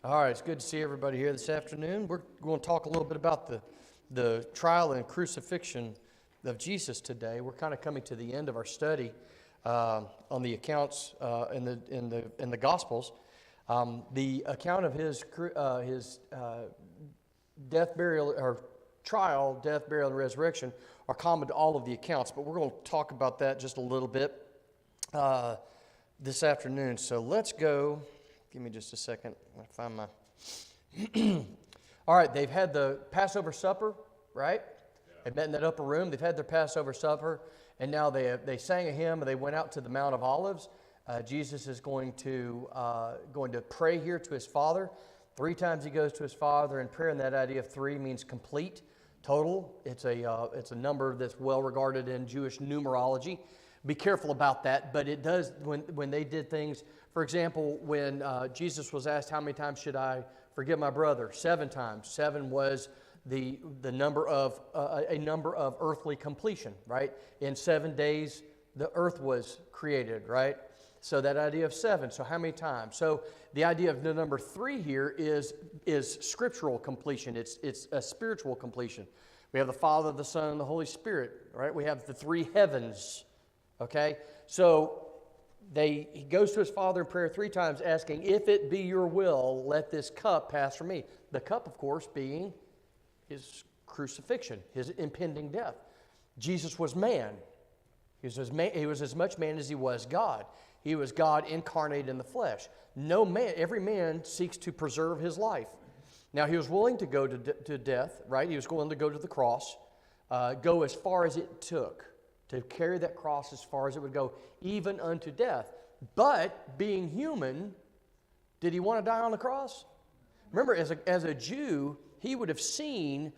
All right, it's good to see everybody here this afternoon. We're going to talk a little bit about the trial and crucifixion of Jesus today. We're kind of coming to the end of our study on the accounts in the Gospels. The account of his death, burial, or trial, death, burial, and resurrection are common to all of the accounts, but we're going to talk about that just a little bit this afternoon. So let's go. Give me just a second. I find my. All right, they've had the Passover supper, right? Yeah. They've met in that upper room. They've had their Passover supper, and now they sang a hymn, and they went out to the Mount of Olives. Jesus is going to pray here to his Father. 3 times he goes to his Father in prayer, and that idea of 3 means complete, total. It's a number that's well regarded in Jewish numerology. Be careful about that, but it does when they did things. For example, when Jesus was asked, how many times should I forgive my brother? 7 times. 7 was the number of a number of earthly completion, right? In 7 days, the earth was created, right? So that idea of 7. So how many times? So the idea of the number 3 here is scriptural completion. It's a spiritual completion. We have the Father, the Son, and the Holy Spirit, right? We have the 3 heavens. Okay, so he goes to his Father in prayer 3 times, asking, if it be your will, let this cup pass from me. The cup, of course, being his crucifixion, his impending death. Jesus was man. He was as much man as he was God. He was God incarnate in the flesh. No man, every man seeks to preserve his life. Now, he was willing to go to death, right? He was willing to go to the cross, go as far as it took, to carry that cross as far as it would go, even unto death. But being human, did he want to die on the cross? Remember, as a Jew, he would have seen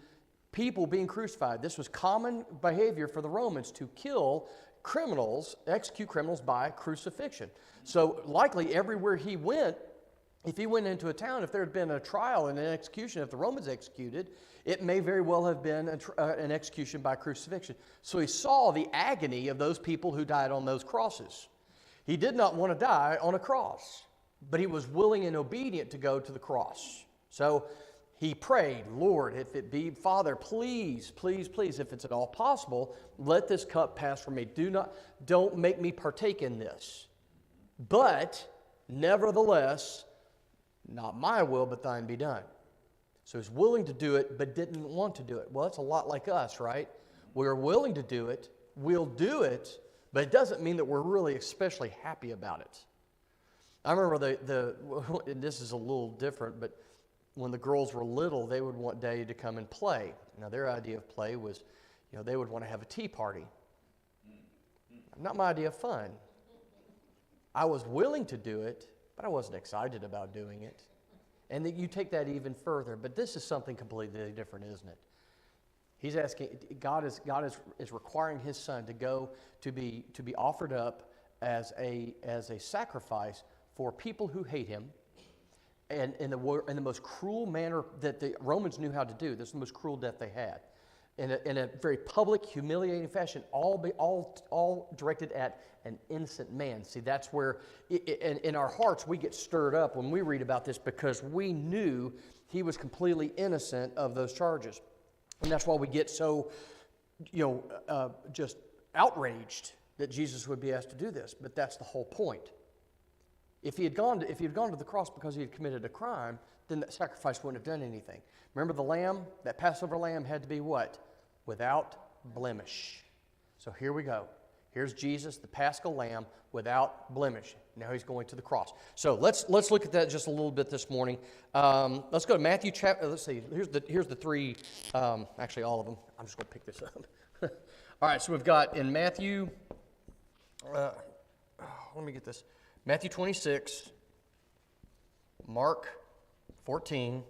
people being crucified. This was common behavior for the Romans to kill criminals, execute criminals by crucifixion. So likely everywhere he went, if he went into a town, if there had been a trial and an execution, if the Romans executed, it may very well have been an execution by crucifixion. So he saw the agony of those people who died on those crosses. He did not want to die on a cross, but he was willing and obedient to go to the cross. So he prayed, Lord, if it be, Father, please, please, please, if it's at all possible, let this cup pass from me. Don't make me partake in this. But nevertheless, not my will, but thine be done. So he's willing to do it, but didn't want to do it. Well, that's a lot like us, right? We're willing to do it, we'll do it, but it doesn't mean that we're really especially happy about it. I remember and this is a little different, but when the girls were little, they would want Daddy to come and play. Now, their idea of play was, they would want to have a tea party. Not my idea of fun. I was willing to do it, but I wasn't excited about doing it. And that you take that even further, but this is something completely different, isn't it? He's asking, God is requiring his Son to go to be offered up as a sacrifice for people who hate him, and in the most cruel manner that the Romans knew how to do. This is the most cruel death they had, in a very public, humiliating fashion, all directed at an innocent man. See, that's where, in our hearts, we get stirred up when we read about this, because we knew he was completely innocent of those charges. And that's why we get so, just outraged that Jesus would be asked to do this. But that's the whole point. If he had gone to the cross because he had committed a crime, then that sacrifice wouldn't have done anything. Remember the lamb? That Passover lamb had to be what? Without blemish. So here we go. Here's Jesus, the Paschal lamb, without blemish. Now he's going to the cross. So let's look at that just a little bit this morning. Let's go to Matthew chapter. Let's see. Here's the 3. Actually, all of them. I'm just going to pick this up. All right. So we've got in Matthew. Let me get this. Matthew 26, Mark 14,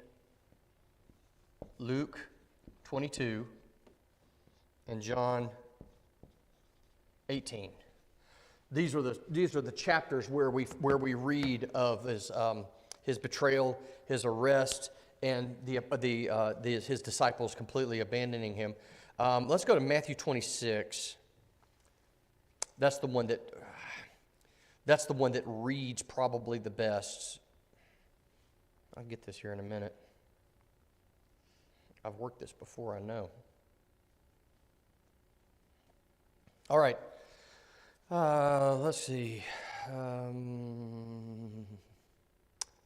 Luke 22, and John 18. These are the chapters where we read of his betrayal, his arrest, and his disciples completely abandoning him. Let's go to Matthew 26. That's the one that reads probably the best. I'll get this here in a minute. I've worked this before, I know. All right. Let's see.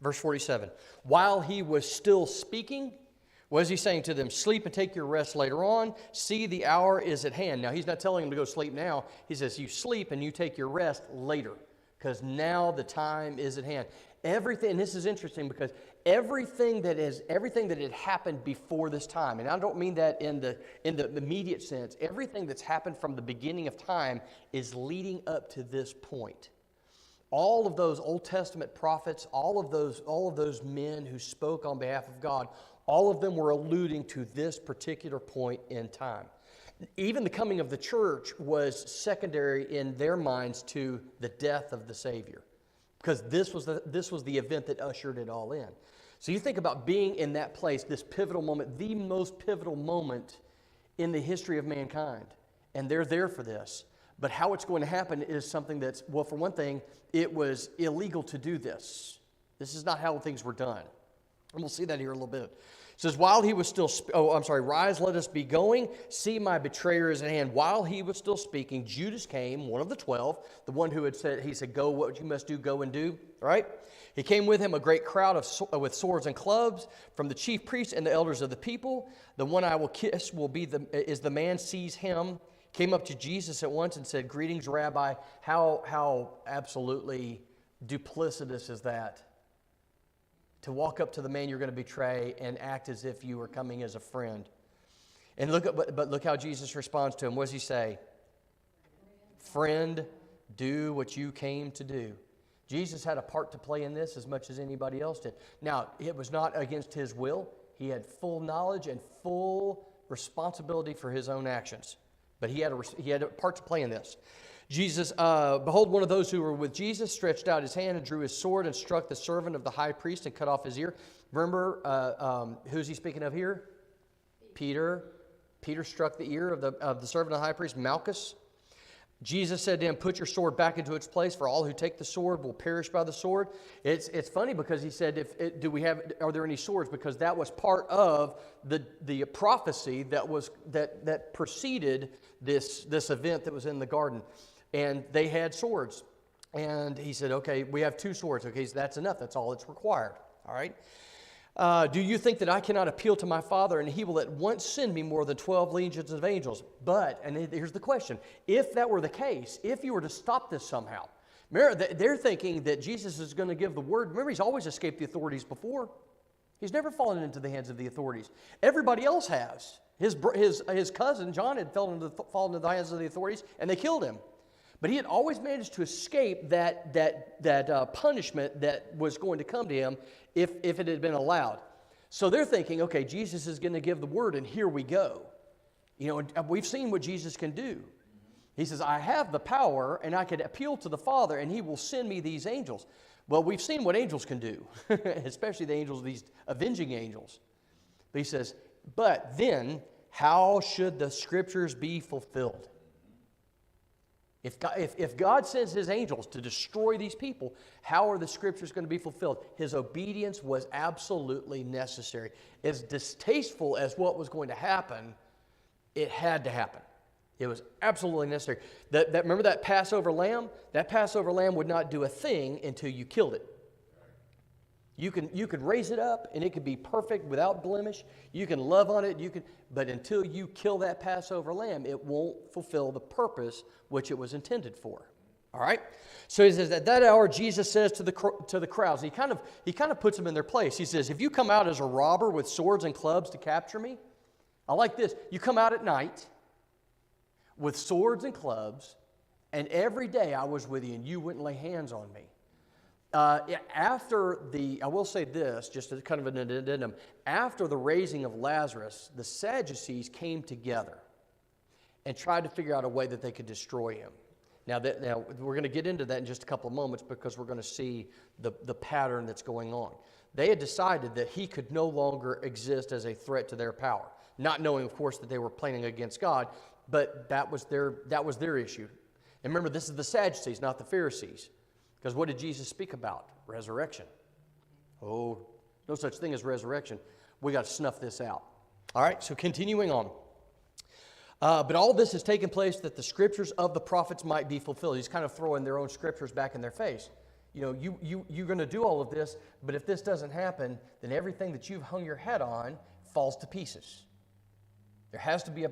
Verse 47. While he was still speaking, what is he saying to them? Sleep and take your rest later on. See, the hour is at hand. Now, he's not telling them to go sleep now. He says, you sleep and you take your rest later, because now the time is at hand. Everything, and this is interesting because everything that had happened before this time, and I don't mean that in the immediate sense, everything that's happened from the beginning of time is leading up to this point. All of those Old Testament prophets, all of those men who spoke on behalf of God, all of them were alluding to this particular point in time. Even the coming of the church was secondary in their minds to the death of the Savior, because this was the event that ushered it all in. So you think about being in that place, this pivotal moment, the most pivotal moment in the history of mankind, and they're there for this. But how it's going to happen is something that's, well, for one thing, it was illegal to do this. This is not how things were done. And we'll see that here in a little bit. It says, while he was still, rise, let us be going. See, my betrayer is at hand. While he was still speaking, Judas came, one of the 12, the one who had said, he said, go, what you must do, go and do, right? He came with him a great crowd with swords and clubs from the chief priests and the elders of the people. The one I will kiss is the man, seize him. Came up to Jesus at once and said, greetings, Rabbi. How absolutely duplicitous is that? To walk up to the man you're going to betray and act as if you were coming as a friend. And look how Jesus responds to him. What does he say? Friend, do what you came to do. Jesus had a part to play in this as much as anybody else did. Now, it was not against his will. He had full knowledge and full responsibility for his own actions. But he had a part to play in this. Jesus, behold, one of those who were with Jesus stretched out his hand and drew his sword and struck the servant of the high priest and cut off his ear. Remember, who's he speaking of here? Peter. Peter struck the ear of the servant of the high priest, Malchus. Jesus said to him, put your sword back into its place, for all who take the sword will perish by the sword. It's funny because he said, are there any swords? Because that was part of the prophecy that preceded this event that was in the garden. And they had swords. And he said, okay, we have 2 swords. Okay, so that's enough. That's all that's required. All right. Do you think that I cannot appeal to my Father, and he will at once send me more than 12 legions of angels? But, and here's the question, if that were the case, if you were to stop this somehow, they're thinking that Jesus is going to give the word. Remember, he's always escaped the authorities before. He's never fallen into the hands of the authorities. Everybody else has. His cousin, John, had fallen into the hands of the authorities, and they killed him. But he had always managed to escape that punishment that was going to come to him if it had been allowed. So they're thinking, okay, Jesus is going to give the word, and here we go. And we've seen what Jesus can do. He says, I have the power, and I can appeal to the Father, and he will send me these angels. Well, we've seen what angels can do, especially the angels, these avenging angels. But he says, but then, how should the scriptures be fulfilled? If God sends his angels to destroy these people, how are the scriptures going to be fulfilled? His obedience was absolutely necessary. As distasteful as what was going to happen, it had to happen. It was absolutely necessary. Remember that Passover lamb? That Passover lamb would not do a thing until you killed it. You could raise it up and it could be perfect without blemish. You can love on it. But until you kill that Passover lamb, it won't fulfill the purpose which it was intended for. All right. So he says at that hour, Jesus says to the crowds. He kind of puts them in their place. He says, "If you come out as a robber with swords and clubs to capture me, I like this. You come out at night with swords and clubs, and every day I was with you, and you wouldn't lay hands on me." I will say this, just as kind of an addendum, after the raising of Lazarus, the Sadducees came together and tried to figure out a way that they could destroy him. Now we're going to get into that in just a couple of moments because we're going to see the pattern that's going on. They had decided that he could no longer exist as a threat to their power, not knowing, of course, that they were planning against God, but that was their issue. And remember, this is the Sadducees, not the Pharisees. Because what did Jesus speak about? Resurrection. Oh, no such thing as resurrection. We got to snuff this out. All right, so continuing on. But all this has taken place that the scriptures of the prophets might be fulfilled. He's kind of throwing their own scriptures back in their face. You know, you're going to do all of this, but if this doesn't happen, then everything that you've hung your head on falls to pieces. There has to be a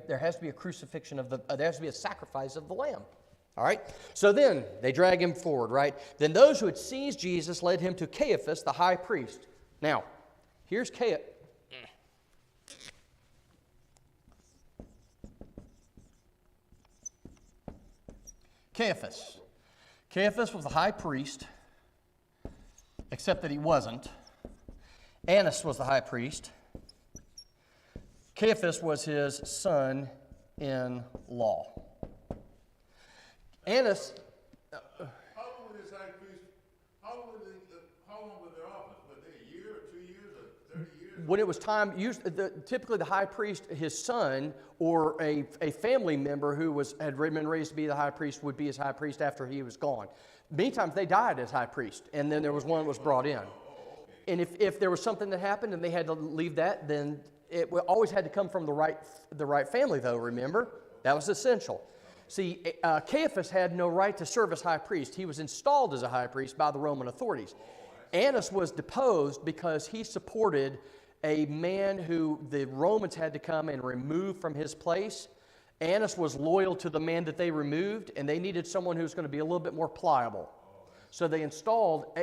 crucifixion there has to be a sacrifice of the lamb. All right? So then they drag him forward, right? Then those who had seized Jesus led him to Caiaphas, the high priest. Now, here's Caiaphas. Caiaphas was the high priest, except that he wasn't. Annas was the high priest. Caiaphas was his son-in-law. Annas. How long was this high priest? How long was their office? Was it a year or 2 years or 30 years? When it was time, typically the high priest, his son, or a family member who had been raised to be the high priest would be his high priest after he was gone. Many times they died as high priest, and then there was one that was brought in. And if there was something that happened and they had to leave that, then it always had to come from the right family, though, remember? That was essential. See, Caiaphas had no right to serve as high priest. He was installed as a high priest by the Roman authorities. Annas was deposed because he supported a man who the Romans had to come and remove from his place. Annas was loyal to the man that they removed, and they needed someone who was going to be a little bit more pliable. So they installed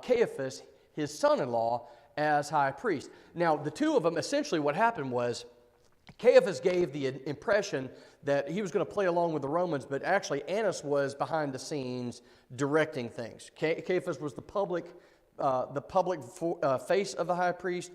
Caiaphas, his son-in-law, as high priest. Now, the two of them, essentially what happened was Caiaphas gave the impression that he was going to play along with the Romans, but actually Annas was behind the scenes directing things. Caiaphas was the public face of the high priest.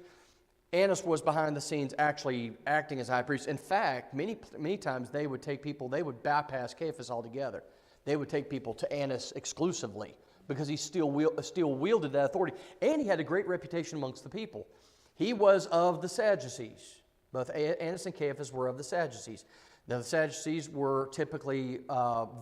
Annas was behind the scenes actually acting as high priest. In fact, many times they would bypass Caiaphas altogether. They would take people to Annas exclusively because he still wielded that authority. And he had a great reputation amongst the people. He was of the Sadducees. Both Annas and Caiaphas were of the Sadducees. Now, the Sadducees were typically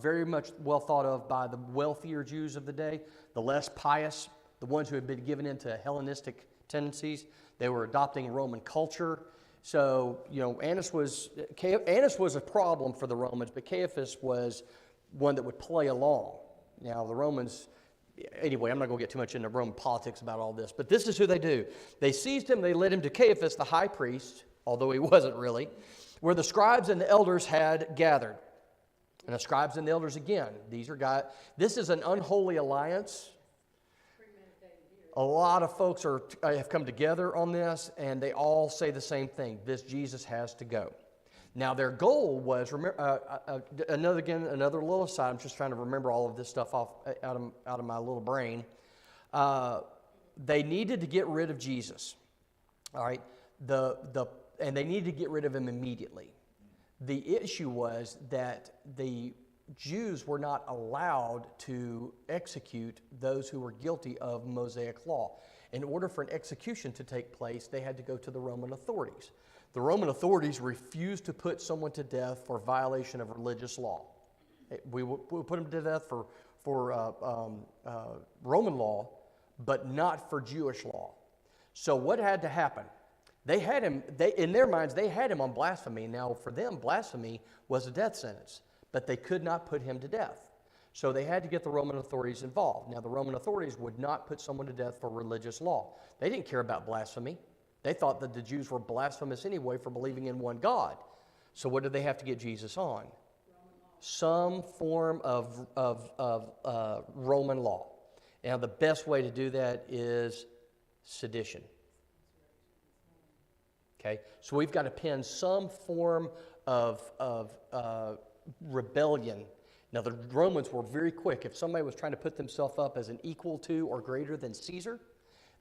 very much well thought of by the wealthier Jews of the day, the less pious, the ones who had been given into Hellenistic tendencies. They were adopting Roman culture. So, Annas was a problem for the Romans, but Caiaphas was one that would play along. Now, the Romans, anyway, I'm not going to get too much into Roman politics about all this, but this is who they do. They seized him, they led him to Caiaphas, the high priest, although he wasn't really, where the scribes and the elders had gathered. And the scribes and the elders, again, this is an unholy alliance. A lot of folks have come together on this, and they all say the same thing. This Jesus has to go. Now, their goal was, another little aside, I'm just trying to remember all of this stuff out of my little brain. They needed to get rid of Jesus. All right? And they needed to get rid of him immediately. The issue was that the Jews were not allowed to execute those who were guilty of Mosaic law. In order for an execution to take place, they had to go to the Roman authorities. The Roman authorities refused to put someone to death for violation of religious law. We would put them to death for Roman law, but not for Jewish law. So what had to happen? They had him, in their minds, they had him on blasphemy. Now, for them, blasphemy was a death sentence, but they could not put him to death. So they had to get the Roman authorities involved. Now, the Roman authorities would not put someone to death for religious law. They didn't care about blasphemy. They thought that the Jews were blasphemous anyway for believing in one God. So what did they have to get Jesus on? Some form of Roman law. Now, the best way to do that is sedition. Okay, so we've got to pin some form of rebellion. Now, the Romans were very quick. If somebody was trying to put themselves up as an equal to or greater than Caesar,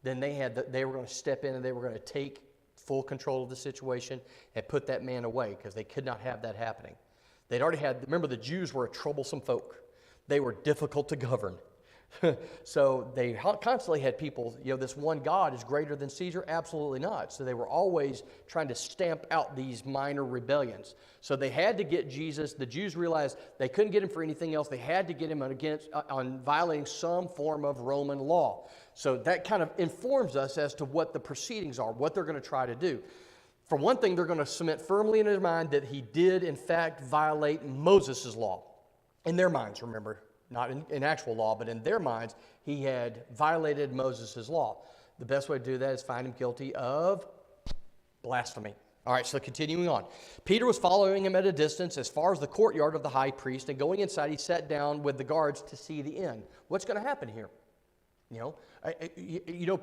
then they were going to step in and they were going to take full control of the situation and put that man away because they could not have that happening. They'd already remember, the Jews were a troublesome folk. They were difficult to govern. So they constantly had people, this one God is greater than Caesar? Absolutely not. So they were always trying to stamp out these minor rebellions. So they had to get Jesus. The Jews realized they couldn't get him for anything else. They had to get him on violating some form of Roman law. So that kind of informs us as to what the proceedings are, what they're going to try to do. For one thing, they're going to cement firmly in their mind that he did, in fact, violate Moses' law. In their minds, remember. Not in actual law, but in their minds, he had violated Moses' law. The best way to do that is find him guilty of blasphemy. All right, so continuing on. Peter was following him at a distance as far as the courtyard of the high priest, and going inside, he sat down with the guards to see the end. What's going to happen here?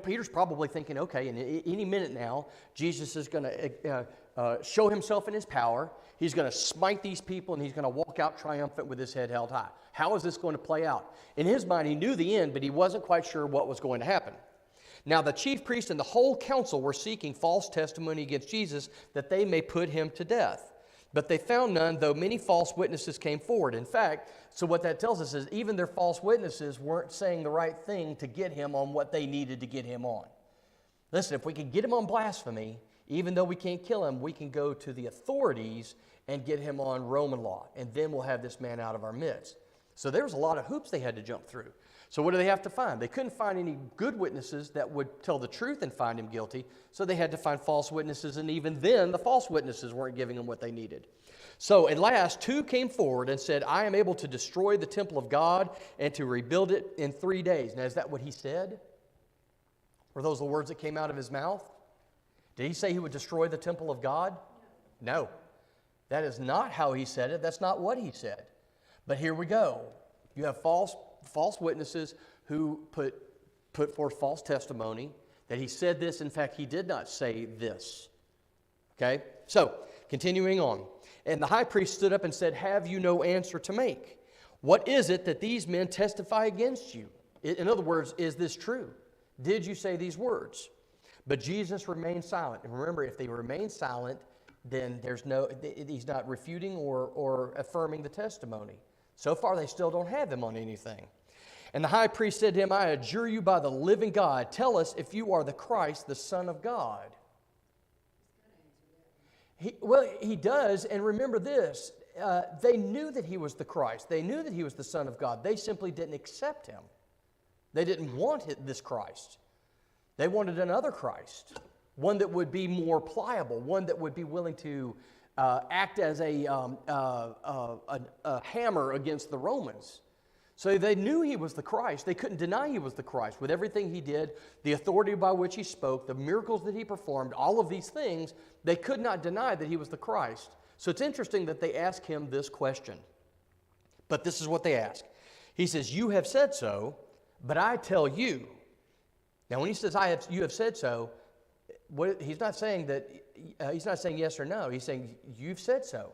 Peter's probably thinking, okay, in any minute now, Jesus is going to show himself in his power. He's going to smite these people, and he's going to walk out triumphant with his head held high. How is this going to play out? In his mind, he knew the end, but he wasn't quite sure what was going to happen. Now, the chief priest and the whole council were seeking false testimony against Jesus that they may put him to death. But they found none, though many false witnesses came forward. In fact, so what that tells us is even their false witnesses weren't saying the right thing to get him on what they needed to get him on. Listen, if we can get him on blasphemy, even though we can't kill him, we can go to the authorities and get him on Roman law, and then we'll have this man out of our midst. So there was a lot of hoops they had to jump through. So what do they have to find? They couldn't find any good witnesses that would tell the truth and find him guilty, so they had to find false witnesses, and even then the false witnesses weren't giving them what they needed. So at last, two came forward and said, I am able to destroy the temple of God and to rebuild it in 3 days. Now, is that what he said? Were those the words that came out of his mouth? Did he say he would destroy the temple of God? No. That is not how he said it. That's not what he said. But here we go. You have false witnesses who put forth false testimony that he said this. In fact, he did not say this. Okay? So, continuing on. And the high priest stood up and said, have you no answer to make? What is it that these men testify against you? In other words, is this true? Did you say these words? But Jesus remained silent. And remember, if they remain silent, then he's not refuting or affirming the testimony. So far, they still don't have him on anything. And the high priest said to him, I adjure you by the living God, tell us if you are the Christ, the Son of God. He does, and remember this, they knew that he was the Christ. They knew that he was the Son of God. They simply didn't accept him. They didn't want this Christ. They wanted another Christ, one that would be more pliable, one that would be willing to act as a hammer against the Romans. So they knew he was the Christ. They couldn't deny he was the Christ. With everything he did, the authority by which he spoke, the miracles that he performed, all of these things, they could not deny that he was the Christ. So it's interesting that they ask him this question. But this is what they ask. He says, you have said so, but I tell you. Now when he says, you have said so, he's not saying yes or no. He's saying, you've said so.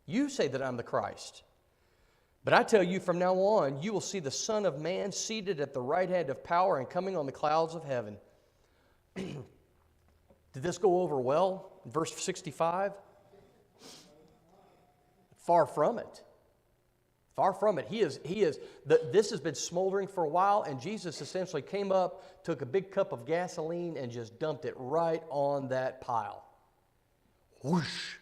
You say that I'm the Christ. But I tell you, from now on, you will see the Son of Man seated at the right hand of power and coming on the clouds of heaven. Did this go over well in verse 65? Far from it. Far from it. This has been smoldering for a while, and Jesus essentially came up, took a big cup of gasoline, and just dumped it right on that pile. Whoosh!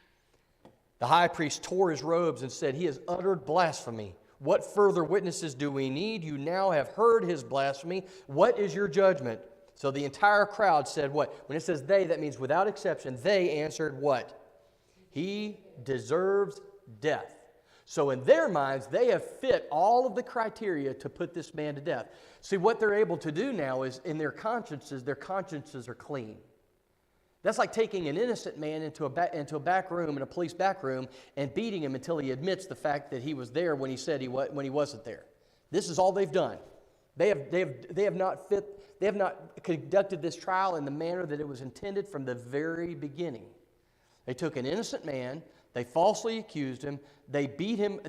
The high priest tore his robes and said, he has uttered blasphemy. What further witnesses do we need? You now have heard his blasphemy. What is your judgment? So the entire crowd said what? When it says they, that means without exception. They answered what? He deserves death. So in their minds, they have fit all of the criteria to put this man to death. See, what they're able to do now is in their consciences are clean. That's like taking an innocent man into a back room, in a police back room, and beating him until he admits the fact that he was there when he said when he wasn't there. This is all they've done. They have not conducted this trial in the manner that it was intended from the very beginning. They took an innocent man, they falsely accused him, they beat him,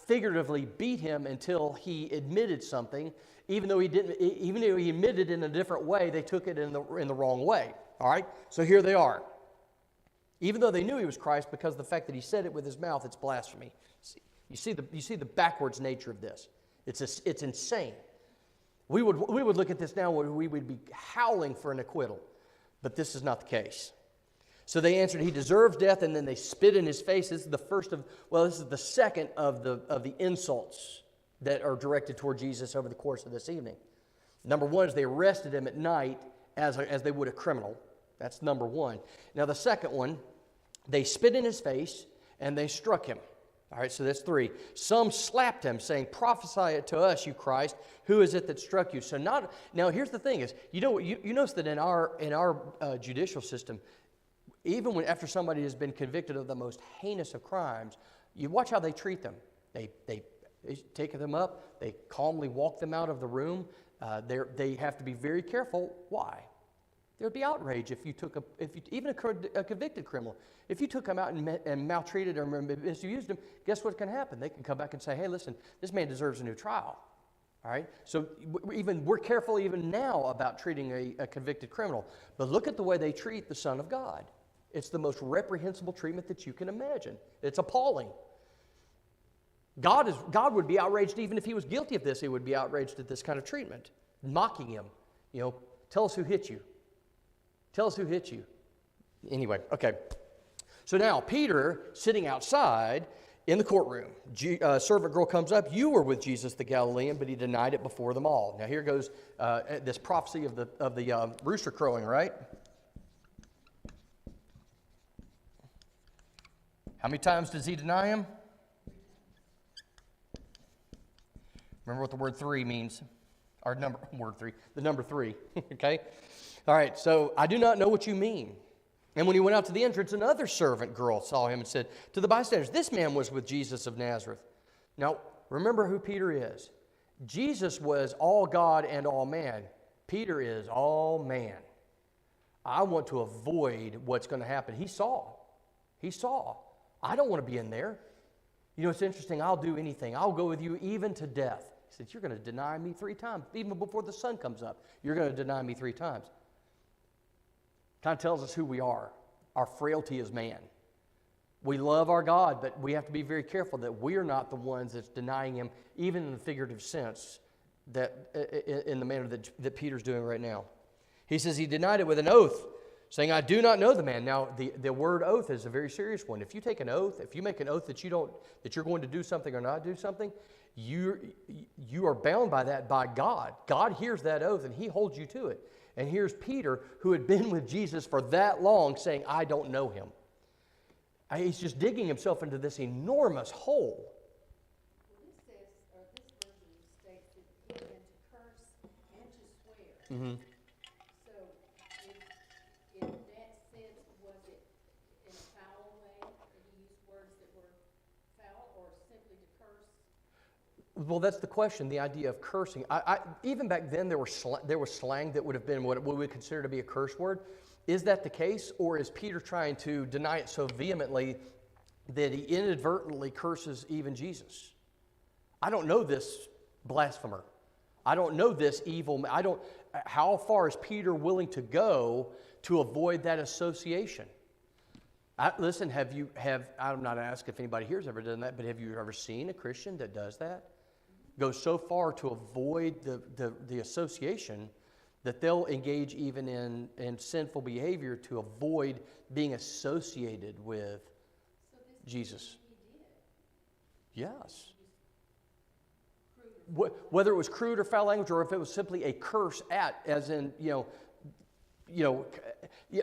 figuratively beat him until he admitted something. Even though he admitted in a different way, they took it in the wrong way. All right? So here they are. Even though they knew he was Christ, because of the fact that he said it with his mouth, it's blasphemy. You see the backwards nature of this. It's insane. We would look at this now where we would be howling for an acquittal. But this is not the case. So they answered, he deserves death, and then they spit in his face. This is the second of the insults that are directed toward Jesus over the course of this evening. Number one is they arrested him at night as they would a criminal. That's number one. Now the second one, they spit in his face and they struck him. All right, so that's three. Some slapped him, saying, "Prophesy it to us, you Christ. Who is it that struck you?" So now here's the thing: is you notice that in our judicial system, even after somebody has been convicted of the most heinous of crimes, you watch how they treat them. They take them up. They calmly walk them out of the room. They have to be very careful. Why? There would be outrage if you took even a convicted criminal. If you took him out and maltreated him or misused him, guess what can happen? They can come back and say, "Hey, listen, this man deserves a new trial." All right. So we're careful even now about treating a convicted criminal. But look at the way they treat the Son of God. It's the most reprehensible treatment that you can imagine. It's appalling. God would be outraged even if he was guilty of this. He would be outraged at this kind of treatment, mocking him. Tell us who hit you. Tell us who hit you. Anyway, okay. So now Peter, sitting outside in the courtroom, a servant girl comes up. "You were with Jesus the Galilean," but he denied it before them all. Now here goes this prophecy of the rooster crowing, right? How many times does he deny him? Remember what the word three means. Or the number three, okay? All right, so "I do not know what you mean." And when he went out to the entrance, another servant girl saw him and said to the bystanders, "This man was with Jesus of Nazareth." Now, remember who Peter is. Jesus was all God and all man. Peter is all man. I want to avoid what's going to happen. He saw. I don't want to be in there. It's interesting. "I'll do anything. I'll go with you even to death." He said, "You're going to deny me 3 times. Even before the sun comes up, you're going to deny me 3 times. Kind of tells us who we are. Our frailty as man. We love our God, but we have to be very careful that we're not the ones that's denying him, even in the figurative sense, that in the manner that Peter's doing right now. He says he denied it with an oath, saying, "I do not know the man." Now, the word oath is a very serious one. If you take an oath, if you make an oath that you're going to do something or not do something, you are bound by that by God. God hears that oath and he holds you to it. And here's Peter, who had been with Jesus for that long, saying, "I don't know him." He's just digging himself into this enormous hole. This version states that he began to curse and to swear. Mm-hmm. So, in that sense, was it in a foul way that he used words that were foul, or simply to curse? Well, that's the question, the idea of cursing. Even back then, there was slang that would have been what we would consider to be a curse word. Is that the case, or is Peter trying to deny it so vehemently that he inadvertently curses even Jesus? I don't know this blasphemer. I don't know this evil. How far is Peter willing to go to avoid that association? Listen, I'm not asking if anybody here has ever done that, but have you ever seen a Christian that does that? Goes so far to avoid the association that they'll engage even in sinful behavior to avoid being associated with Jesus. Yes. Whether it was crude or foul language, or if it was simply a curse as in,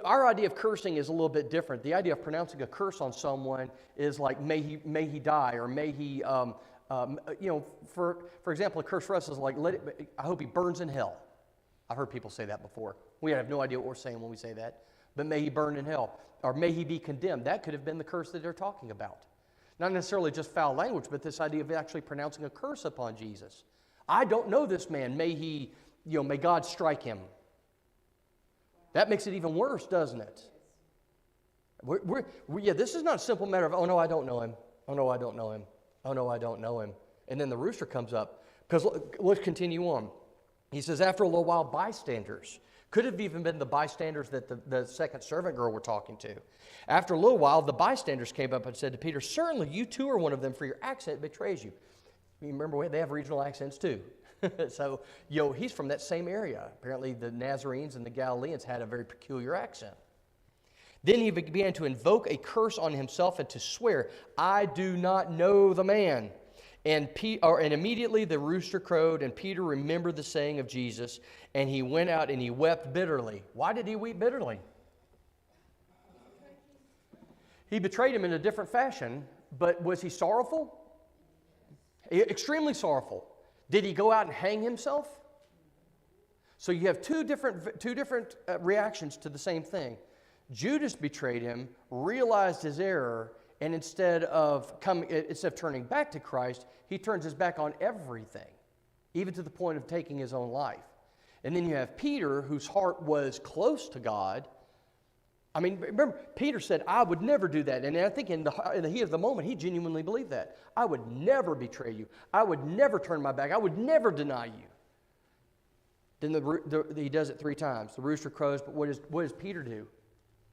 our idea of cursing is a little bit different. The idea of pronouncing a curse on someone is like, may he die, or may he, for example, a curse for us is like, I hope he burns in hell. I've heard people say that before. We have no idea what we're saying when we say that. But may he burn in hell, or may he be condemned. That could have been the curse that they're talking about. Not necessarily just foul language, but this idea of actually pronouncing a curse upon Jesus. "I don't know this man. May may God strike him." That makes it even worse, doesn't it? This is not a simple matter of, "Oh no, I don't know him. Oh no, I don't know him. Oh no, I don't know him." And then the rooster comes up. Because let's continue on. He says, after a little while, bystanders. Could have even been the bystanders that the second servant girl were talking to. After a little while, the bystanders came up and said to Peter, "Certainly you too are one of them, for your accent betrays you." You remember, they have regional accents too. So, he's from that same area. Apparently, the Nazarenes and the Galileans had a very peculiar accent. Then he began to invoke a curse on himself and to swear, I do not know the man. And immediately the rooster crowed, and Peter remembered the saying of Jesus, and he went out and he wept bitterly. Why did he weep bitterly? He betrayed him in a different fashion, but was he sorrowful? Extremely sorrowful. Did he go out and hang himself? So you have two different reactions to the same thing. Judas betrayed him, realized his error, and instead of turning back to Christ, he turns his back on everything, even to the point of taking his own life. And then you have Peter, whose heart was close to God. I mean, remember, Peter said, I would never do that. And I think in the heat of the moment, he genuinely believed that. I would never betray you. I would never turn my back. I would never deny you. Then he does it 3 times. The rooster crows, but what does Peter do?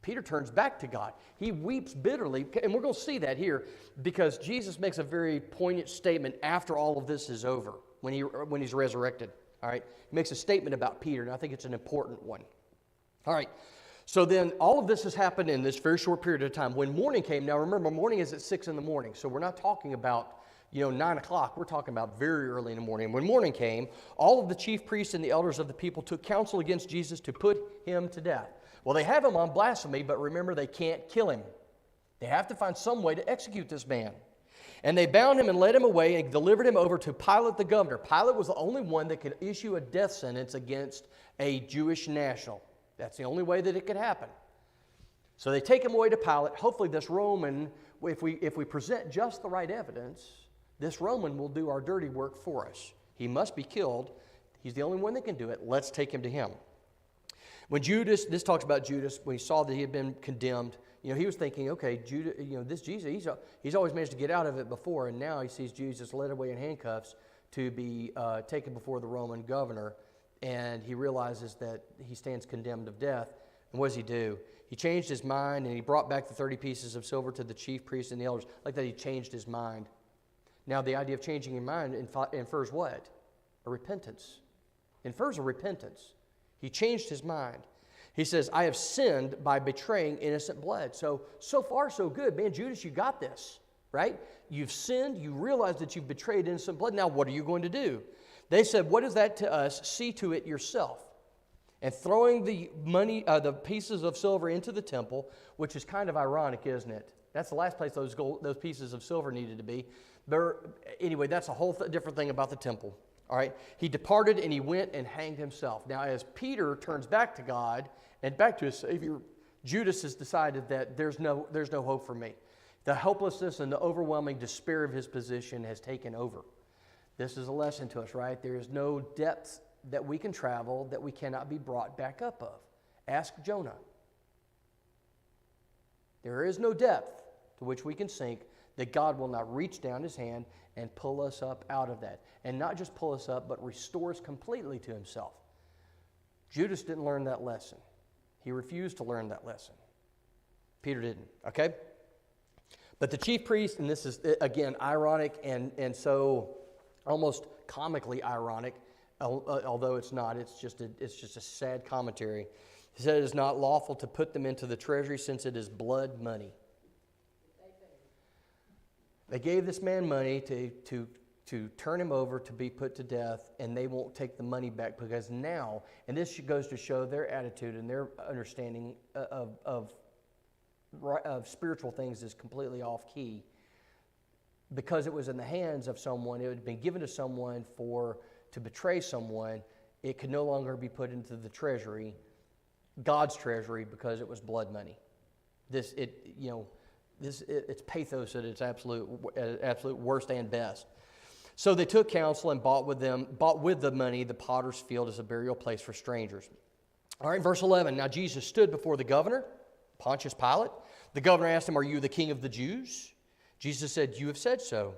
Peter turns back to God. He weeps bitterly, and we're going to see that here because Jesus makes a very poignant statement after all of this is over, when he's resurrected. All right, he makes a statement about Peter, and I think it's an important one. All right, so then all of this has happened in this very short period of time. When morning came, now remember, morning is at 6 in the morning, so we're not talking about 9 o'clock. We're talking about very early in the morning. When morning came, all of the chief priests and the elders of the people took counsel against Jesus to put him to death. Well, they have him on blasphemy, but remember, they can't kill him. They have to find some way to execute this man. And they bound him and led him away and delivered him over to Pilate the governor. Pilate was the only one that could issue a death sentence against a Jewish national. That's the only way that it could happen. So they take him away to Pilate. Hopefully this Roman, if we present just the right evidence, this Roman will do our dirty work for us. He must be killed. He's the only one that can do it. Let's take him to him. When Judas, this talks about Judas, when he saw that he had been condemned, he was thinking, okay, Judas, this Jesus, he's always managed to get out of it before, and now he sees Jesus led away in handcuffs to be taken before the Roman governor, and he realizes that he stands condemned of death. And what does he do? He changed his mind, and he brought back the 30 pieces of silver to the chief priests and the elders. Like that, he changed his mind. Now, the idea of changing your mind infers what? A repentance. Infers a repentance. He changed his mind. He says, I have sinned by betraying innocent blood. So far, so good. Man, Judas, you got this, right? You've sinned. You realize that you've betrayed innocent blood. Now, what are you going to do? They said, what is that to us? See to it yourself. And throwing the money, the pieces of silver into the temple, which is kind of ironic, isn't it? That's the last place those pieces of silver needed to be. Anyway, that's a whole different thing about the temple. All right, he departed and he went and hanged himself. Now, as Peter turns back to God and back to his Savior, Judas has decided that there's no hope for me. The helplessness and the overwhelming despair of his position has taken over. This is a lesson to us, right? There is no depth that we can travel that we cannot be brought back up of. Ask Jonah. There is no depth to which we can sink that God will not reach down his hand and pull us up out of that. And not just pull us up, but restore us completely to himself. Judas didn't learn that lesson. He refused to learn that lesson. Peter didn't, okay? But the chief priest, and this is, again, ironic and so almost comically ironic, although it's not, it's just a sad commentary. He said it is not lawful to put them into the treasury since it is blood money. They gave this man money to turn him over to be put to death, and they won't take the money back because now, and this goes to show their attitude and their understanding of spiritual things is completely off key. Because it was in the hands of someone, it had been given to someone to betray someone, it could no longer be put into the treasury, God's treasury, because it was blood money. It's pathos at its absolute worst and best. So they took counsel and bought with the money the potter's field as a burial place for strangers. All right, verse 11. Now Jesus stood before the governor, Pontius Pilate. The governor asked him, "Are you the king of the Jews?" Jesus said, "You have said so."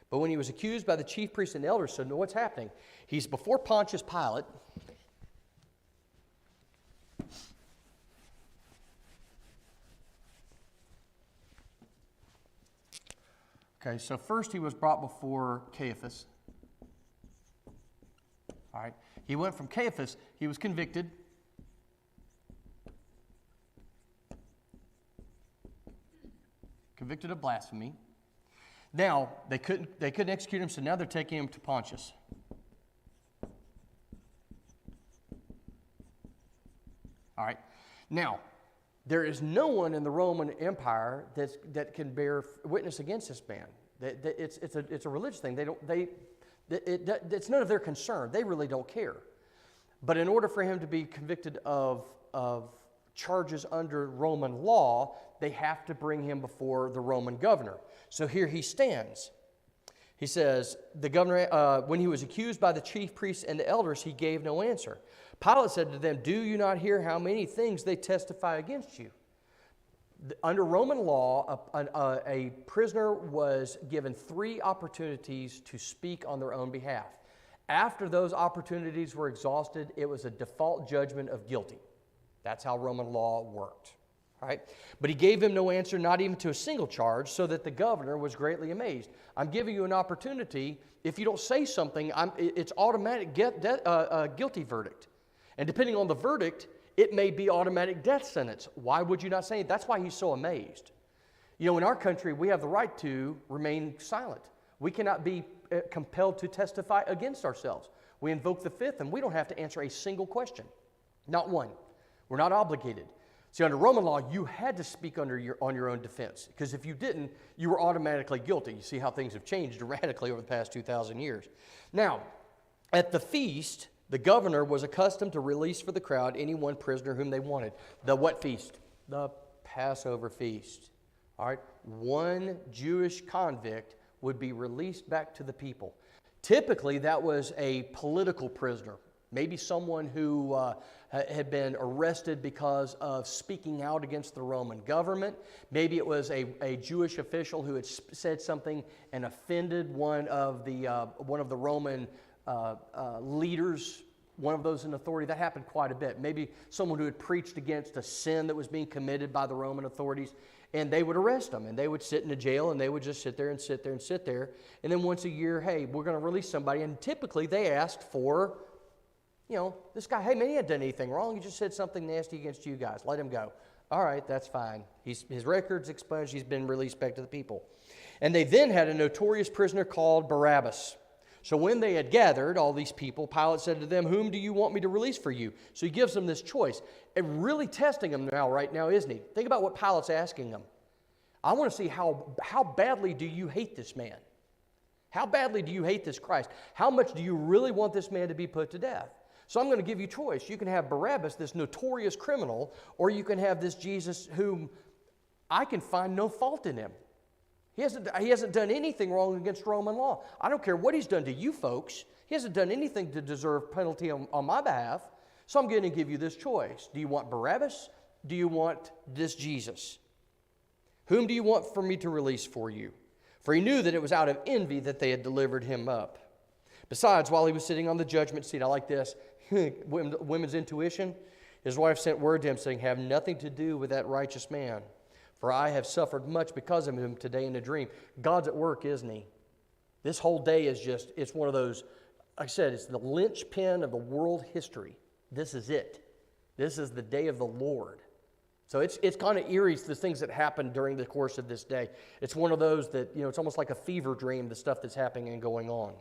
But when he was accused by the chief priests and elders, so what's happening? He's before Pontius Pilate. Okay, so first he was brought before Caiaphas. right? He went from Caiaphas, he was convicted. Convicted of blasphemy. Now, they couldn't execute him, so now they're taking him to Pontius. All right. Now, there is no one in the Roman Empire that can bear witness against this man. It's a religious thing. It's none of their concern. They really don't care. But in order for him to be convicted of charges under Roman law, they have to bring him before the Roman governor. So here he stands. He says, the governor, when he was accused by the chief priests and the elders, he gave no answer. Pilate said to them, do you not hear how many things they testify against you? Under Roman law, a prisoner was given 3 opportunities to speak on their own behalf. After those opportunities were exhausted, it was a default judgment of guilty. That's how Roman law worked. Right? But he gave him no answer, not even to a single charge, so that the governor was greatly amazed. I'm giving you an opportunity. If you don't say something, it's automatic guilty verdict. And depending on the verdict, it may be automatic death sentence. Why would you not say it? That's why he's so amazed. You know, in our country, we have the right to remain silent. We cannot be compelled to testify against ourselves. We invoke the Fifth, and we don't have to answer a single question. Not one. We're not obligated. See, under Roman law, you had to speak on your own defense, because if you didn't, you were automatically guilty. You see how things have changed dramatically over the past 2,000 years. Now, at the feast, the governor was accustomed to release for the crowd any one prisoner whom they wanted. The what feast? The Passover feast. All right? One Jewish convict would be released back to the people. Typically, that was a political prisoner. Maybe someone who had been arrested because of speaking out against the Roman government. Maybe it was a Jewish official who had said something and offended one of the Roman leaders, one of those in authority. That happened quite a bit. Maybe someone who had preached against a sin that was being committed by the Roman authorities, and they would arrest them, and they would sit in a jail, and they would just sit there and sit there and sit there. And then once a year, hey, we're going to release somebody. And typically they asked for, you know, this guy, hey man, he hadn't done anything wrong. He just said something nasty against you guys. Let him go. All right, that's fine. His record's expunged. He's been released back to the people. And they then had a notorious prisoner called Barabbas. So when they had gathered, all these people, Pilate said to them, whom do you want me to release for you? So he gives them this choice. And really testing them right now, isn't he? Think about what Pilate's asking them. I want to see how badly do you hate this man? How badly do you hate this Christ? How much do you really want this man to be put to death? So I'm going to give you choice. You can have Barabbas, this notorious criminal, or you can have this Jesus whom I can find no fault in him. He hasn't done anything wrong against Roman law. I don't care what he's done to you folks. He hasn't done anything to deserve penalty on my behalf. So I'm going to give you this choice. Do you want Barabbas? Do you want this Jesus? Whom do you want for me to release for you? For he knew that it was out of envy that they had delivered him up. Besides, while he was sitting on the judgment seat, I like this, women's intuition, his wife sent word to him saying, have nothing to do with that righteous man, for I have suffered much because of him today in a dream. God's at work, isn't he? This whole day is just, it's one of those, like I said, it's the linchpin of the world history. This is it. This is the day of the Lord. So it's kind of eerie, the things that happen during the course of this day. It's one of those that, you know, it's almost like a fever dream, the stuff that's happening and going on.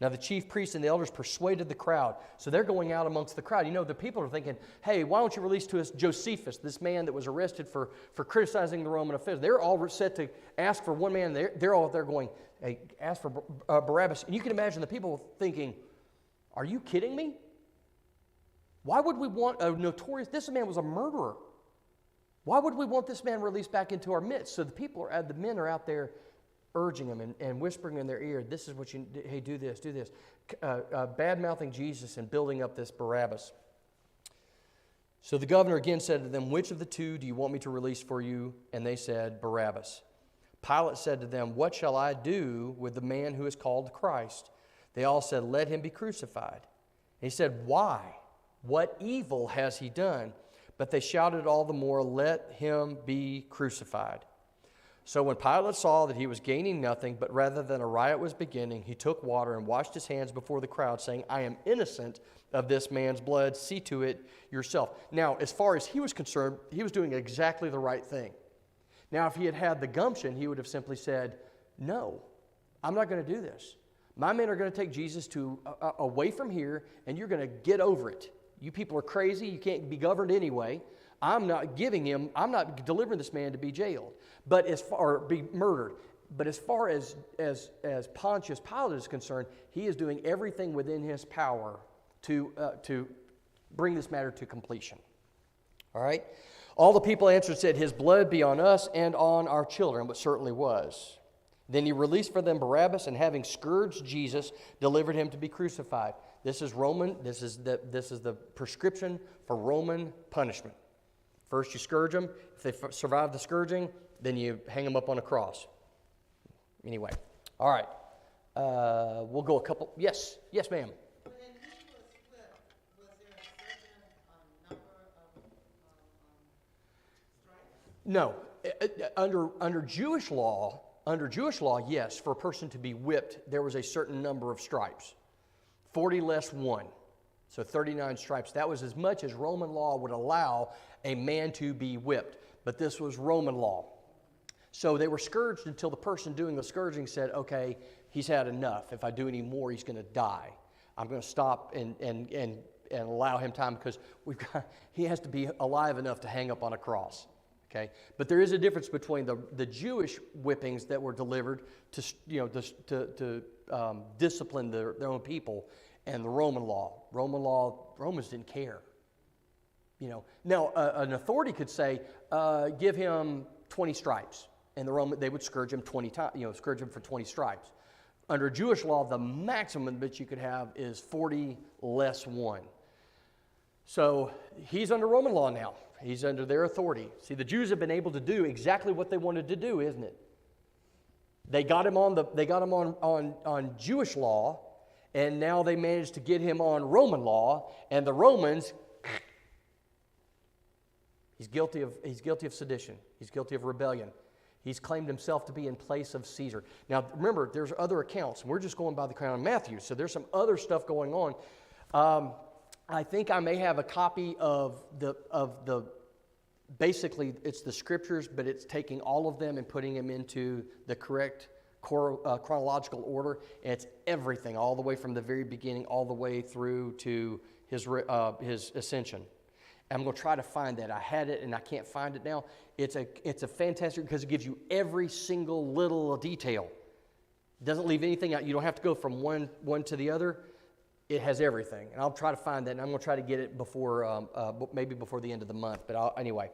Now the chief priests and the elders persuaded the crowd. So they're going out amongst the crowd. You know, the people are thinking, hey, why don't you release to us Josephus, this man that was arrested for criticizing the Roman officials. They're all set to ask for one man. They're all there going, hey, ask for Barabbas. And you can imagine the people thinking, are you kidding me? Why would we want a notorious, this man was a murderer. Why would we want this man released back into our midst? So the men are out there urging him and whispering in their ear, this is what you, hey, do this, bad-mouthing Jesus and building up this Barabbas. So the governor again said to them, which of the two do you want me to release for you? And they said, Barabbas. Pilate said to them, what shall I do with the man who is called Christ? They all said, let him be crucified. And he said, why? What evil has he done? But they shouted all the more, let him be crucified. So when Pilate saw that he was gaining nothing, but rather than a riot was beginning, he took water and washed his hands before the crowd, saying, I am innocent of this man's blood. See to it yourself. Now, as far as he was concerned, he was doing exactly the right thing. Now, if he had had the gumption, he would have simply said, no, I'm not going to do this. My men are going to take Jesus away from here, and you're going to get over it. You people are crazy. You can't be governed anyway. I'm not delivering this man to be jailed, or be murdered. But as far as Pontius Pilate is concerned, he is doing everything within his power to bring this matter to completion. All right? All the people answered and said, his blood be on us and on our children, but certainly was. Then he released for them Barabbas, and having scourged Jesus, delivered him to be crucified. This is the prescription for Roman punishment. First you scourge them. If they survive the scourging, then you hang them up on a cross. Anyway, all right. We'll go a couple. Yes, ma'am. When he was whipped, was there a certain number of stripes? No. Under Jewish law, yes, for a person to be whipped, there was a certain number of stripes. 40 less 1. So 39 stripes. That was as much as Roman law would allow a man to be whipped. But this was Roman law. So they were scourged until the person doing the scourging said, okay, he's had enough. If I do any more, he's going to die. I'm going to stop and allow him time because he has to be alive enough to hang up on a cross. Okay? But there is a difference between the Jewish whippings that were delivered to discipline their own people and the Roman law. Romans didn't care. Now an authority could say, give him 20 stripes, and they would scourge him 20 times. Scourge him for 20 stripes. Under Jewish law, the maximum that you could have is 40 less 1. So he's under Roman law now. He's under their authority. See, the Jews have been able to do exactly what they wanted to do, isn't it? They got him on Jewish law, and now they managed to get him on Roman law, and the Romans, he's guilty of sedition. He's guilty of rebellion. He's claimed himself to be in place of Caesar. Now, remember, there's other accounts. We're just going by the account of Matthew, so there's some other stuff going on. I think I may have a copy of the basically it's the scriptures, but it's taking all of them and putting them into the correct chronological order, and it's everything, all the way from the very beginning, all the way through to his ascension. I'm going to try to find that. I had it and I can't find it now. It's a fantastic because it gives you every single little detail. It doesn't leave anything out. You don't have to go from one to the other. It has everything, and I'll try to find that, and I'm going to try to get it before maybe before the end of the month. But anyway.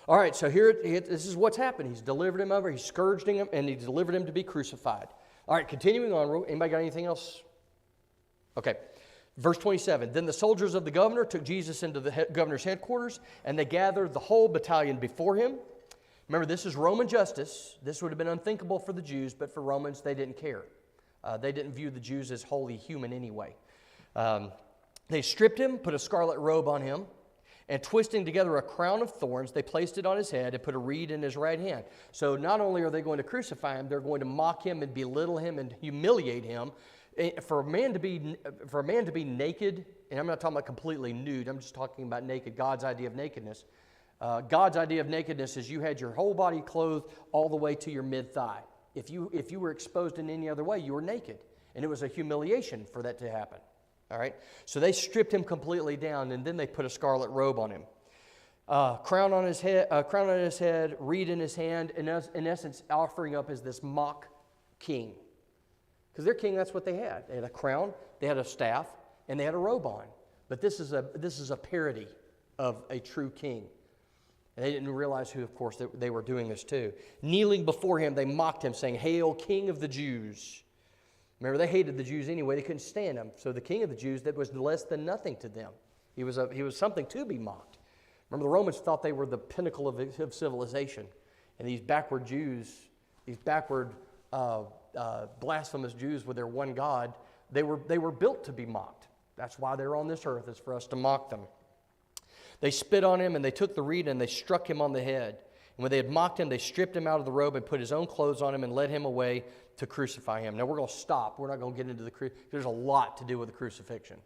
All right, so this is what's happened. He's delivered him over, he's scourged him, and he delivered him to be crucified. All right, continuing on. Anybody got anything else? Okay. Verse 27, then the soldiers of the governor took Jesus into the governor's headquarters, and they gathered the whole battalion before him. Remember, this is Roman justice. This would have been unthinkable for the Jews, but for Romans, they didn't care. They didn't view the Jews as wholly human anyway. They stripped him, put a scarlet robe on him, and twisting together a crown of thorns, they placed it on his head and put a reed in his right hand. So not only are they going to crucify him, they're going to mock him and belittle him and humiliate him. For a man to be naked, and I'm not talking about completely nude, I'm just talking about naked, God's idea of nakedness. God's idea of nakedness is you had your whole body clothed all the way to your mid-thigh. If you were exposed in any other way, you were naked. And it was a humiliation for that to happen. All right? So they stripped him completely down, and then they put a scarlet robe on him. Crown on his head, reed in his hand, and in essence offering up as this mock king. Because their king, that's what they had. They had a crown, they had a staff, and they had a robe on. But this is a parody of a true king. And they didn't realize who, of course, they were doing this to. Kneeling before him, they mocked him, saying, "Hail, King of the Jews." Remember, they hated the Jews anyway. They couldn't stand him. So the king of the Jews, that was less than nothing to them. He was something to be mocked. Remember, the Romans thought they were the pinnacle of civilization. And these backward Jews, these backward blasphemous Jews with their one God, they were built to be mocked. That's why they're on this earth, is for us to mock them. They spit on him, and they took the reed, and they struck him on the head. And when they had mocked him, they stripped him out of the robe and put his own clothes on him and led him away to crucify him. Now we're going to stop. We're not going to get into there's a lot to do with the crucifixion.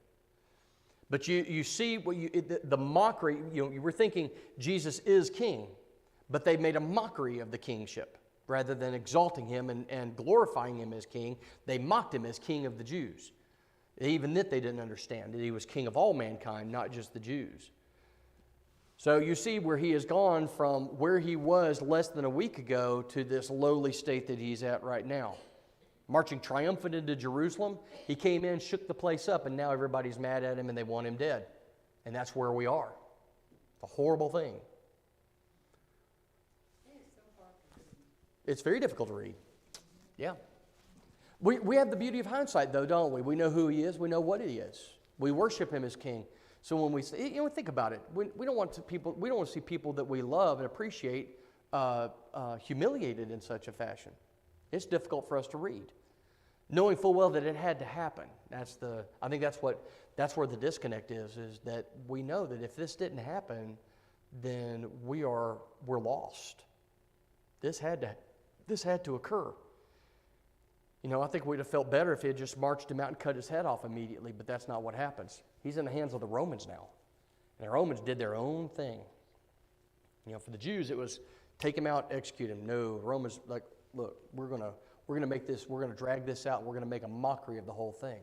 But you see the mockery. You were thinking Jesus is king, but they made a mockery of the kingship. Rather than exalting him and glorifying him as king, they mocked him as king of the Jews. Even that they didn't understand, that he was king of all mankind, not just the Jews. So you see where he has gone from where he was less than a week ago to this lowly state that he's at right now. Marching triumphant into Jerusalem, he came in, shook the place up, and now everybody's mad at him and they want him dead. And that's where we are. It's a horrible thing. It's very difficult to read. Yeah. We have the beauty of hindsight, though, don't we? We know who he is. We know what he is. We worship him as king. So when we say, think about it. We don't want to see people that we love and appreciate humiliated in such a fashion. It's difficult for us to read, knowing full well that it had to happen. I think that's where the disconnect is that we know that if this didn't happen, then we're lost. This had to occur. I think we'd have felt better if he had just marched him out and cut his head off immediately, but that's not what happens. He's in the hands of the Romans now. And the Romans did their own thing. For the Jews, it was take him out, execute him. No, Romans, look, we're gonna drag this out, we're gonna make a mockery of the whole thing.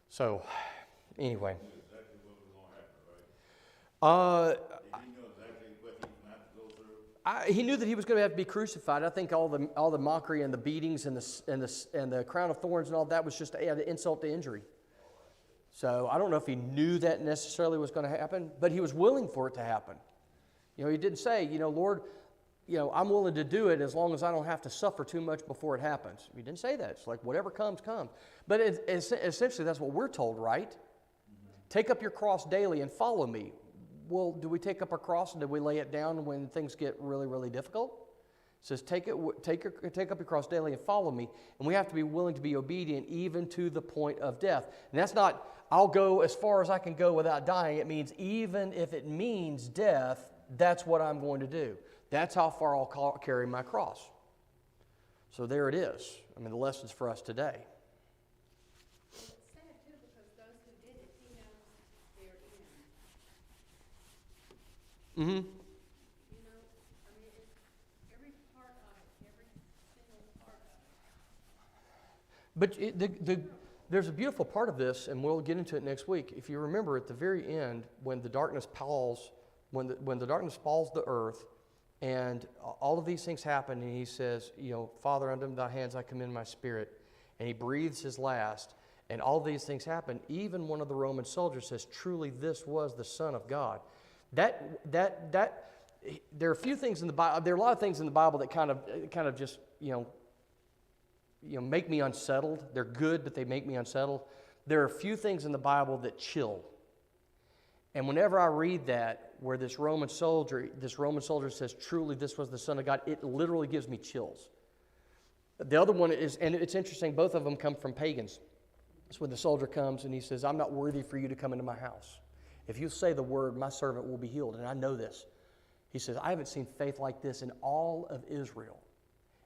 So, anyway. Exactly what was going to happen, right? Did he know exactly what he was going to have to go through? He knew that he was going to have to be crucified. I think all the mockery and the beatings and the crown of thorns and all that was just an insult to injury. So I don't know if he knew that necessarily was going to happen, but he was willing for it to happen. He didn't say, Lord, I'm willing to do it as long as I don't have to suffer too much before it happens. He didn't say that. It's like whatever comes, comes. But essentially that's what we're told, right? Mm-hmm. Take up your cross daily and follow me. Well, do we take up our cross and do we lay it down when things get really, really difficult? It says, take up your cross daily and follow me. And we have to be willing to be obedient even to the point of death. And that's not, I'll go as far as I can go without dying. It means even if it means death, that's what I'm going to do. That's how far I'll carry my cross. So there it is. The lessons for us today. It's sad too because those who did it, he knows their end. Mm-hmm. It's every part of it, every single part of it. But there's a beautiful part of this, and we'll get into it next week. If you remember at the very end, when the darkness falls, when the darkness falls the earth, and all of these things happen, and he says, Father, unto thy hands I commend my spirit, and he breathes his last, and all these things happen. Even one of the Roman soldiers says, truly this was the Son of God. There are a few things in the Bible. There are a lot of things in the Bible that kind of just make me unsettled. They're good, but they make me unsettled. There are a few things in the Bible that chill. And whenever I read that, where this Roman soldier says, truly this was the Son of God, it literally gives me chills. The other one is, and it's interesting, both of them come from pagans. It's when the soldier comes and he says, I'm not worthy for you to come into my house. If you say the word, my servant will be healed, and I know this. He says, I haven't seen faith like this in all of Israel.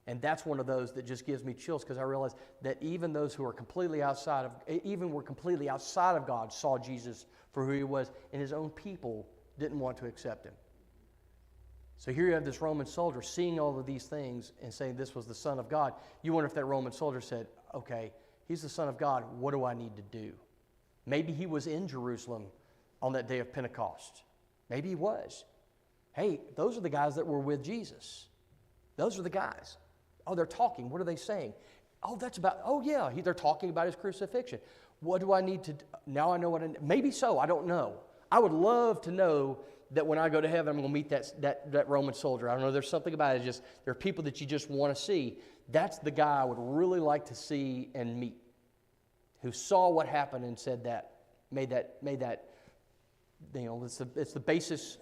And that's one of those that just gives me chills because I realize that even those who are completely outside of God saw Jesus for who he was, and his own people didn't want to accept him. So here you have this Roman soldier seeing all of these things and saying this was the Son of God. You wonder if that Roman soldier said, okay, he's the Son of God, what do I need to do? Maybe he was in Jerusalem on that day of Pentecost. Maybe he was. Hey, those are the guys that were with Jesus. Those are the guys. Oh, they're talking. What are they saying? They're talking about his crucifixion. What do I need to do? Now I know what I need. Maybe so, I don't know. I would love to know that when I go to heaven, I'm going to meet that Roman soldier. I don't know, there's something about it. There are people that you just want to see. That's the guy I would really like to see and meet, who saw what happened and said that, made that. It's the basis.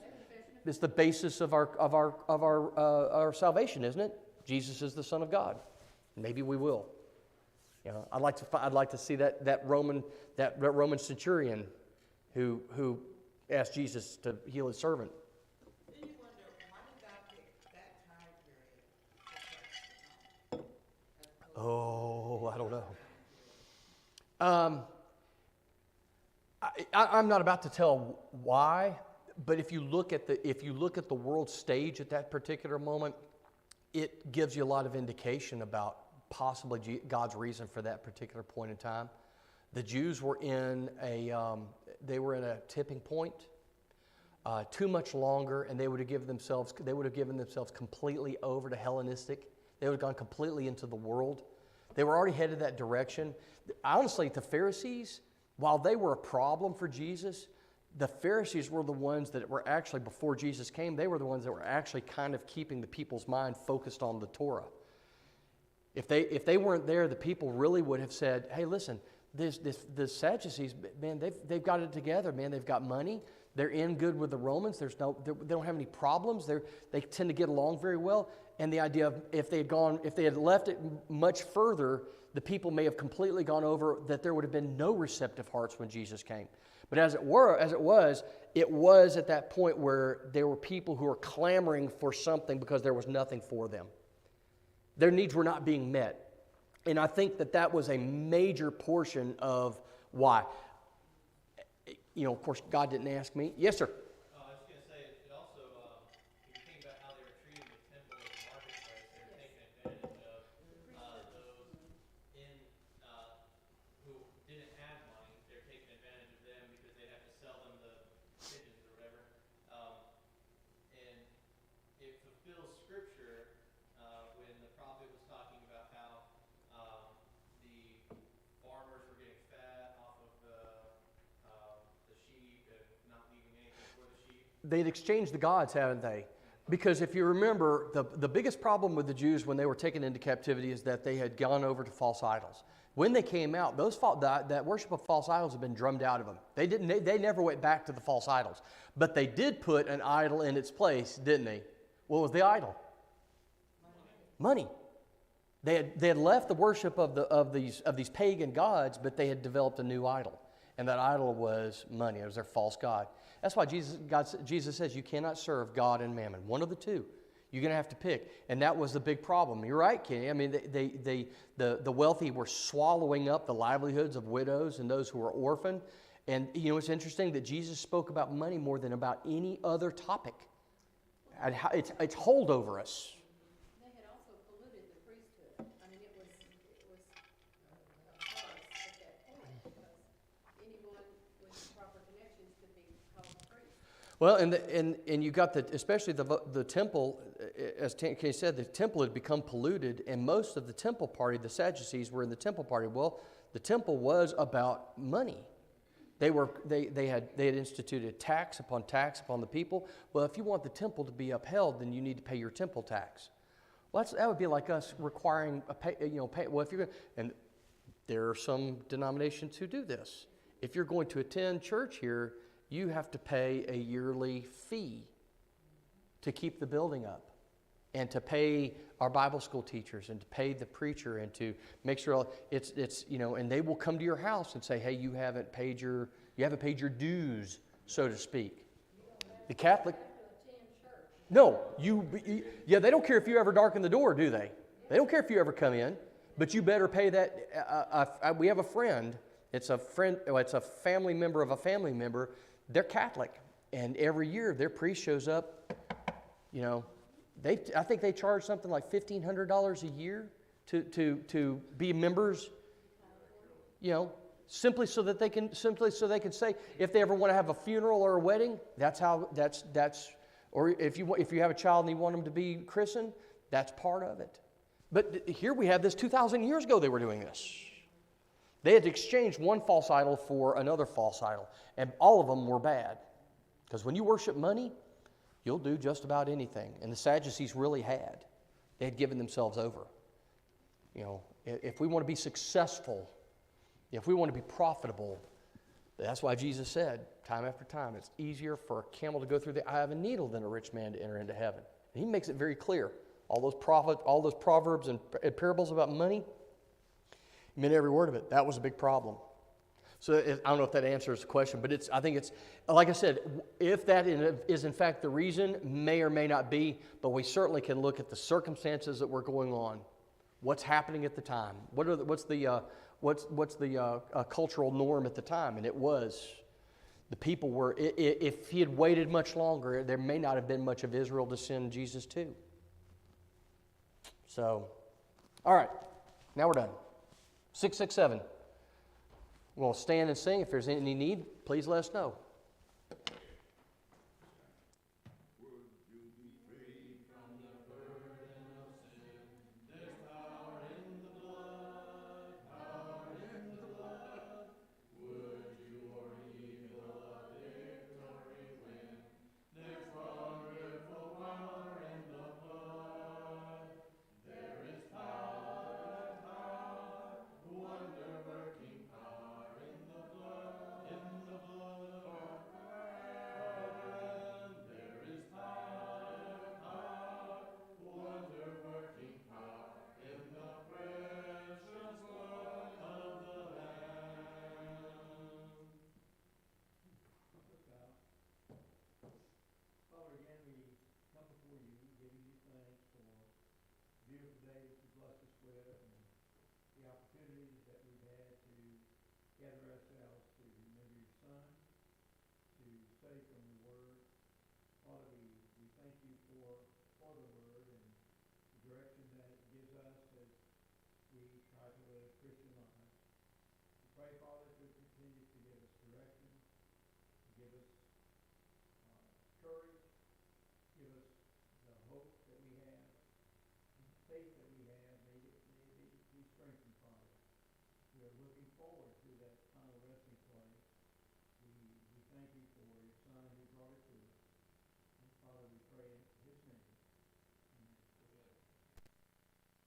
It's the basis of our salvation, isn't it? Jesus is the Son of God. Maybe we will. I'd like to see that Roman centurion who asked Jesus to heal his servant. Then you wonder, why did God pick Oh, I don't know. I'm not about to tell why, but if you look at the world stage at that particular moment, it gives you a lot of indication about possibly God's reason for that particular point in time. The Jews were in a tipping point. Too much longer, and they would have given themselves completely over to Hellenistic. They would have gone completely into the world. They were already headed that direction. Honestly, the Pharisees, while they were a problem for Jesus, the Pharisees were the ones that were actually, before Jesus came, they were the ones that were actually kind of keeping the people's mind focused on the Torah. If they weren't there, the people really would have said, hey, listen, the Sadducees, man, they've got it together, man. They've got money. They're in good with the Romans. They don't have any problems. They tend to get along very well. And the idea of if they had left it much further, the people may have completely gone over that there would have been no receptive hearts when Jesus came. But as it was at that point where there were people who were clamoring for something because there was nothing for them. Their needs were not being met. And I think that was a major portion of why. You know, of course, God didn't ask me. Yes, sir. I was going to say, it also, if you think about how they were treating the temple as a marketplace, they were taking advantage of those who didn't have money. They were taking advantage of them because they had to sell them the pigeons or whatever. And it fulfills Scripture when the prophet was talking about how the farmers were getting fat off of the sheep and not leaving anything for the sheep. They'd exchanged the gods, haven't they? Because if you remember, the biggest problem with the Jews when they were taken into captivity is that they had gone over to false idols. When they came out, that worship of false idols had been drummed out of them. They never went back to the false idols. But they did put an idol in its place, didn't they? What was the idol? Money. They had left the worship of these pagan gods, but they had developed a new idol. And that idol was money. It was their false god. That's why Jesus says you cannot serve God and mammon. One of the two. You're going to have to pick. And that was the big problem. You're right, Kenny. I mean, the wealthy were swallowing up the livelihoods of widows and those who were orphaned. And, you know, it's interesting that Jesus spoke about money more than about any other topic. And how it's hold over us. They had also polluted the priesthood. I mean, it was a farce at that point because anyone with proper connections could be called a priest. Well, and you got especially the temple, as Kay said, the temple had become polluted, and most of the temple party, the Sadducees were in the temple party. Well, the temple was about money. They had instituted tax upon the people. Well, if you want the temple to be upheld, then you need to pay your temple tax. Well, that would be like us requiring well, if you're going, and there are some denominations who do this. If you're going to attend church here, you have to pay a yearly fee to keep the building up, and to pay our Bible school teachers, and to pay the preacher, and to make sure it's and they will come to your house and say, hey, you haven't paid your dues, so to speak. The Catholic, no, they don't care if you ever darken the door, do they? They don't care if you ever come in, but you better pay that. We have a friend. It's a family member of a family member. They're Catholic, and every year their priest shows up. I think they charge something like $1,500 a year to be members. Simply so they can say if they ever want to have a funeral or a wedding, or if you have a child and you want them to be christened, that's part of it. But here we have this 2,000 years ago they were doing this. They had exchanged one false idol for another false idol, and all of them were bad. Because when you worship money, you'll do just about anything. And the Sadducees really had. They had given themselves over. If we want to be successful, if we want to be profitable, that's why Jesus said, time after time, it's easier for a camel to go through the eye of a needle than a rich man to enter into heaven. And he makes it very clear. All those proverbs and parables about money, meant every word of it. That was a big problem. So I don't know if that answers the question, but I think it's, like I said, if that is in fact the reason, may or may not be, but we certainly can look at the circumstances that were going on what's happening at the time. What's the cultural norm at the time? And it was, the people were, if he had waited much longer, there may not have been much of Israel to send Jesus to. So, all right, now we're done. 667. We'll stand and sing. If there's any need, please let us know. Father, again, we come before you, giving you thanks for the beautiful day that you blessed us with and the opportunities that we've had to gather ourselves to remember your Son, to study from your Word. Father, we thank you for the Word and the direction that it gives us as we try to live Christian lives. We pray, Father, to continue to give us direction, to give us courage, give us the hope that we have, faith that